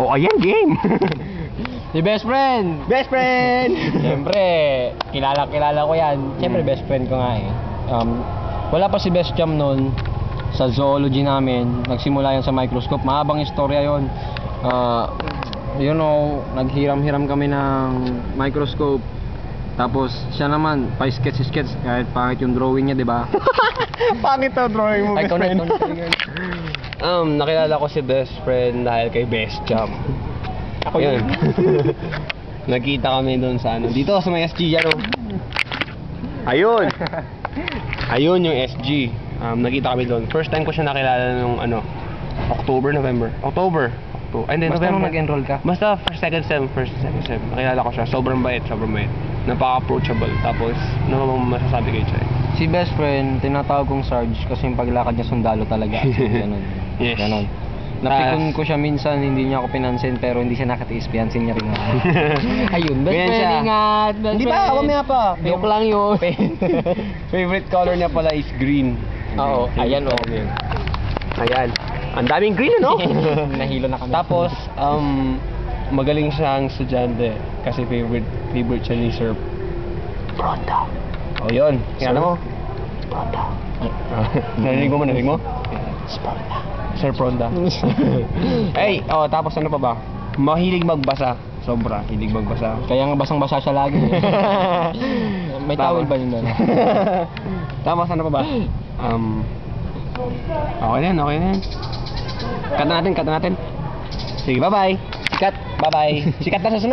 Oh, ayan, game! Si best friend! Best friend! Siyempre, kilala ko yan. Siyempre, best friend ko nga eh. Wala pa si Best Jam noon sa zoology namin. Nagsimula yan sa microscope. Mahabang istorya yon. You know, naghiram-hiram kami ng microscope. Tapos siya naman, pa-sketch kahit pangit yung drawing niya, di ba? Pangit to drawing mo, best friend. Nakilala ko si best friend dahil kay Best Jam. Ako yun. Nagkita kami doon sa ano. Dito sa may SG ano. Ayun. Ayun yung SG. Nagkita kami doon. First time ko siya nakilala nung ano, October. Ay, hindi, Basta nung November. nag-enroll ka? Basta first, second sem. Nakilala ko siya. Sobrang bait. Napaka-approachable. Tapos, ano ba masasabi kay Chay? Si best friend, tinatawag kong Sarge kasi yung paglakad niya sundalo talaga. Ganon. Yes. Ganon. Napikon ko siya minsan, hindi niya ako pinansin pero hindi siya nakatiis, pinansin niya rin ako. Ayun, best Ganyan friend, siya. ingat! Best Hindi friend. ba? Mamaya pa. Joke lang yun. Favorite color niya pala is green. Oo, ayan o. Ayan. Ang daming green, ano? Nahilo na kami. Tapos, magaling siyang estudyante kasi favorite siya ni Sir Pronda. Oh, yun. Kaya mo? Pronda. Narinig mo? Pronda. Sir Pronda. Ay, tapos ano pa ba? Mahilig magbasa. Sobra, hilig magbasa. Kaya nga basang-basa siya lagi. May towel ba yun doon? Tapos ano pa ba? Okay na yan. Cut natin. Sige, bye-bye. Sikat, bye-bye. Sikat na sa sunod.